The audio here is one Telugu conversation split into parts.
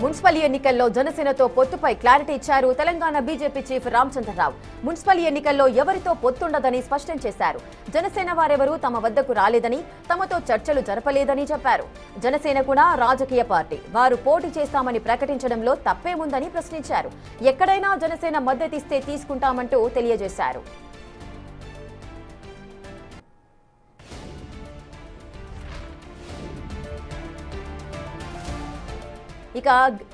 మున్సిపల్ ఎన్నికల్లో జనసేనతో పొత్తుపై క్లారిటీ ఇచ్చారు Telangana BJP chief Ramachandra Rao. Municipal ఎన్నికల్లో ఎవరితో పొత్తుండదని స్పష్టం చేశారు. జనసేన వారెవరూ తమ వద్దకు రాలేదని, తమతో చర్చలు జరపలేదని చెప్పారు. జనసేన కూడా రాజకీయ పార్టీ, వారు పోటీ చేస్తామని ప్రకటించడంలో తప్పేముందని ప్రశ్నించారు. ఎక్కడైనా జనసేన మద్దతిస్తే తీసుకుంటామంటూ తెలియజేశారు. ఇక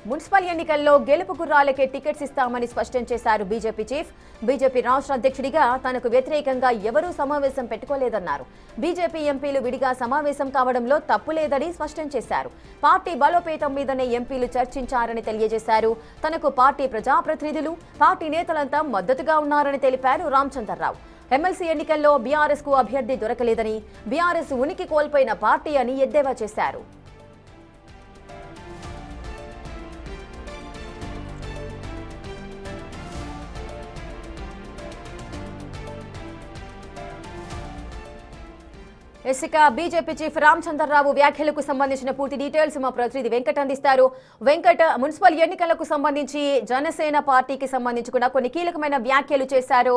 మున్సిపల్ ఎన్నికల్లో గెలుపు గుర్రాలకే టికెట్స్ ఇస్తామని స్పష్టం చేశారు బీజేపీ చీఫ్. బీజేపీ రాష్ట్ర అధ్యక్షుడిగా తనకు వ్యతిరేకంగా ఎవరూ సమావేశం పెట్టుకోలేదన్నారు. బీజేపీ ఎంపీలు విడిగా సమావేశం కావడంలో తప్పులేదని స్పష్టం చేశారు. పార్టీ బలోపేతం మీదనే ఎంపీలు చర్చించారని తెలియజేశారు. తనకు పార్టీ ప్రజాప్రతినిధులు, పార్టీ నేతలంతా మద్దతుగా ఉన్నారని తెలిపారు రామచంద్రరావు. ఎమ్మెల్సీ ఎన్నికల్లో బీఆర్ఎస్ కు అభ్యర్థి దొరకలేదని, బీఆర్ఎస్ ఉనికి కోల్పోయిన పార్టీ అని ఎద్దేవా చేశారు. ఇక బీజేపీ చీఫ్ రామచంద్రరావు వ్యాఖ్యలకు సంబంధించిన పూర్తి డీటెయిల్స్ మా ప్రతినిధి వెంకట్ అందిస్తారు. వెంకట్, మున్సిపల్ ఎన్నికలకు సంబంధించి జనసేన పార్టీకి సంబంధించి కూడా కొన్ని కీలకమైన వ్యాఖ్యలు చేశారు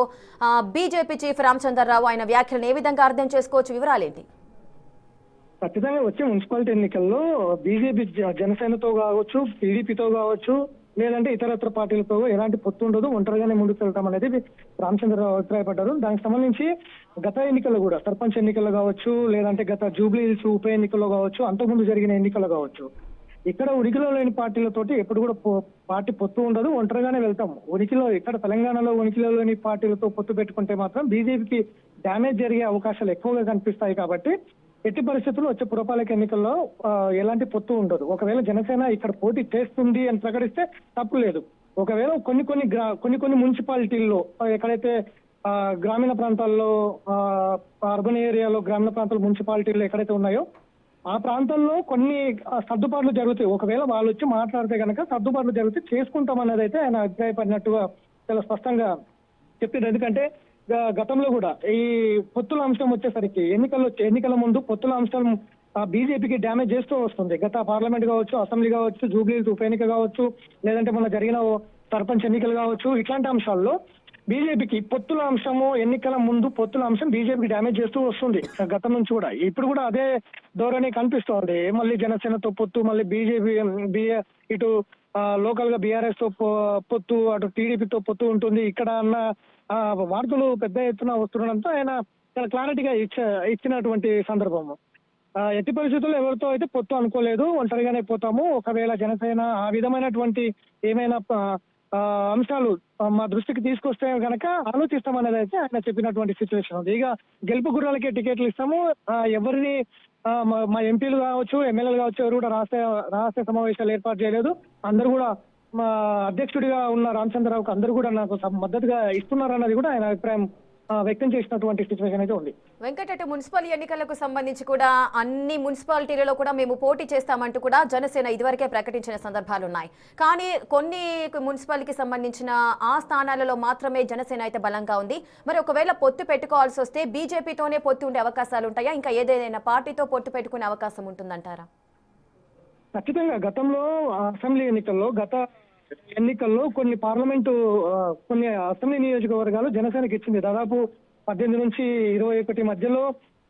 బీజేపీ చీఫ్ రామచంద్రరావు. ఆయన వ్యాఖ్యలను ఏ విధంగా అర్థం చేసుకోవచ్చు, వివరాలేంటి? ఖచ్చితంగా వచ్చే మున్సిపాలిటీ ఎన్నికల్లో బీజేపీ జనసేనతో కావచ్చు, టీడీపీతో కావచ్చు, లేదంటే ఇతరత్ర పార్టీలతో ఎలాంటి పొత్తు ఉండదు, ఒంటరిగానే ముందుకు వెళ్తాం అనేది రామచంద్రరావు అభిప్రాయపడ్డారు. దానికి సంబంధించి గత ఎన్నికల్లో కూడా సర్పంచ్ ఎన్నికల్లో కావచ్చు, లేదంటే గత జూబ్లీ హిల్స్ ఉప ఎన్నికల్లో కావచ్చు, అంతకుముందు జరిగిన ఎన్నికల్లో కావచ్చు, ఇక్కడ ఉనికిలో లేని పార్టీలతోటి ఎప్పుడు కూడా పార్టీ పొత్తు ఉండదు, ఒంటరిగానే వెళ్తాం. ఉనికిలో ఇక్కడ తెలంగాణలో ఉనికిలో లేని పార్టీలతో పొత్తు పెట్టుకుంటే మాత్రం బీజేపీకి డ్యామేజ్ జరిగే అవకాశాలు ఎక్కువగా కనిపిస్తాయి. కాబట్టి ఎట్టి పరిస్థితుల్లో వచ్చే పురపాలక ఎన్నికల్లో ఎలాంటి పొత్తు ఉండదు. ఒకవేళ జనసేన ఇక్కడ పోటీ చేస్తుంది అని ప్రకటిస్తే తప్పు లేదు. ఒకవేళ కొన్ని మున్సిపాలిటీల్లో ఎక్కడైతే గ్రామీణ ప్రాంతాల్లో, అర్బన్ ఏరియాలో గ్రామీణ ప్రాంతాల మున్సిపాలిటీల్లో ఎక్కడైతే ఉన్నాయో ఆ ప్రాంతాల్లో కొన్ని సర్దుబాట్లు జరుగుతాయి. ఒకవేళ వాళ్ళు వచ్చి మాట్లాడితే కనుక సర్దుబాట్లు జరిగితే చేసుకుంటామన్నది అయితే ఆయన అభిప్రాయపడినట్టుగా చాలా స్పష్టంగా చెప్పింది. ఎందుకంటే గతంలో కూడా ఈ పొత్తుల అంశం వచ్చేసరికి ఎన్నికల ముందు పొత్తుల అంశం బీజేపీకి డ్యామేజ్ చేస్తూ వస్తుంది. గత పార్లమెంట్ కావచ్చు, అసెంబ్లీ కావచ్చు, జూబ్లీ ఉప ఎన్నిక కావచ్చు, లేదంటే మొన్న జరిగిన సర్పంచ్ ఎన్నికలు కావచ్చు, ఇట్లాంటి అంశాల్లో బీజేపీకి పొత్తుల అంశము, ఎన్నికల ముందు పొత్తుల అంశం బీజేపీకి డ్యామేజ్ చేస్తూ వస్తుంది గతం నుంచి కూడా. ఇప్పుడు కూడా అదే ధోరణి కనిపిస్తోంది. మళ్ళీ జనసేనతో పొత్తు, మళ్ళీ బీజేపీ ఇటు లోకల్ గా బీఆర్ఎస్ తో పొత్తు, అటు టీడీపీతో పొత్తు ఉంటుంది ఇక్కడ అన్న వార్తలు పెద్ద ఎత్తున వస్తుండడంతో ఆయన చాలా క్లారిటీగా ఇచ్చినటువంటి సందర్భము. ఎట్టి పరిస్థితుల్లో ఎవరితో అయితే పొత్తు అనుకోలేదు, ఒంటరిగానే పోతాము. ఒకవేళ జనసేన ఆ విధమైనటువంటి ఏమైనా అంశాలు మా దృష్టికి తీసుకొస్తే కనుక ఆలోచిస్తామనేది అయితే ఆయన చెప్పినటువంటి సిచ్యువేషన్ ఉంది. ఇక గెలుపు గుర్రాలకే టికెట్లు ఇస్తాము, ఎవరిని మా ఎంపీలు కావచ్చు, ఎమ్మెల్యేలు కావచ్చు, ఎవరు కూడా రహస్య సమావేశాలు ఏర్పాటు చేయలేదు. అందరూ కూడా మా అధ్యక్షుడిగా ఉన్న రామచంద్రరావుకు అందరూ కూడా నాకు మద్దతుగా ఇస్తున్నారన్నది కూడా ఆయన అభిప్రాయం వ్యక్తం చేసినటువంటి సిచ్యువేషన్ అయితే ఉంది. వెంకట, మున్సిపల్ ఎన్నికలకు సంబంధించి కూడా అన్ని మున్సిపాలిటీలలో కూడా మేము పోటీ చేస్తామంటూ కూడా జనసేన ఇదివరకే ప్రకటించిన సందర్భాలు ఉన్నాయి. కానీ కొన్ని మున్సిపాలిటీకి సంబంధించిన ఆ స్థానాలలో మాత్రమే జనసేన అయితే బలంగా ఉంది. మరి ఒకవేళ పొత్తు పెట్టుకోవాల్సి వస్తే బీజేపీతోనే పొత్తు ఉండే అవకాశాలు ఉంటాయా? ఇంకా ఏదైనా పార్టీతో పొత్తు పెట్టుకునే అవకాశం ఉంటుందంటారా? ఖచ్చితంగా గతంలో అసెంబ్లీ ఎన్నికల్లో కొన్ని కొన్ని అసెంబ్లీ నియోజకవర్గాలు జనసేనకి ఇచ్చింది. దాదాపు 18 నుంచి 21 మధ్యలో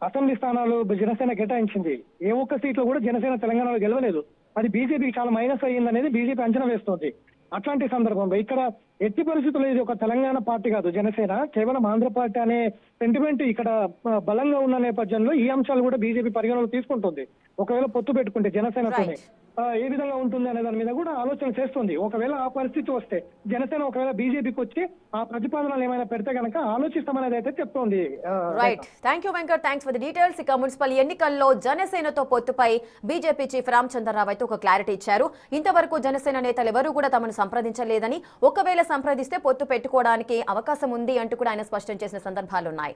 అసెంబ్లీ స్థానాలు జనసేన కేటాయించింది. ఏ ఒక్క సీట్లో కూడా జనసేన తెలంగాణలో గెలవలేదు. అది బీజేపీకి చాలా మైనస్ అయ్యిందనేది బీజేపీ అంచనా వేస్తోంది. అట్లాంటి సందర్భంలో ఇక్కడ ఎట్టి పరిస్థితుల్లో ఇది ఒక తెలంగాణ పార్టీ కాదు జనసేన, కేవలం ఆంధ్ర పార్టీ అనే సెంటిమెంట్ ఇక్కడ బలంగా ఉన్న నేపథ్యంలో ఈ అంశాలు కూడా బీజేపీ పరిగణలో తీసుకుంటుంది. ఒకవేళ పొత్తు పెట్టుకుంటే జనసేనతోనే ఏ విధంగా ఉంటుంది అనే దాని మీద కూడా ఆలోచన చేస్తుంది. ఒకవేళ ఆ పరిస్థితి వస్తే జనసేన ఒకవేళ బీజేపీకి వచ్చి ఆ ప్రతిపాదనలు ఏమైనా పెడితే కనుక ఆలోచిస్తామనేది అయితే చెప్తోంది. Right, thank you Venkat, thanks for the details. ఇక మున్సిపల్ ఎన్నికల్లో జనసేనతో పొత్తుపై బీజేపీ చీఫ్ రామచంద్రరావు అయితే ఒక క్లారిటీ ఇచ్చారు. ఇంతవరకు జనసేన నేతలు ఎవరూ కూడా తమను సంప్రదించలేదని, ఒకవేళ సంప్రదిస్తే పొత్తు పెట్టుకోవడానికి అవకాశం ఉంది అంటూ కూడా ఆయన స్పష్టం చేసిన సందర్భాలున్నాయి.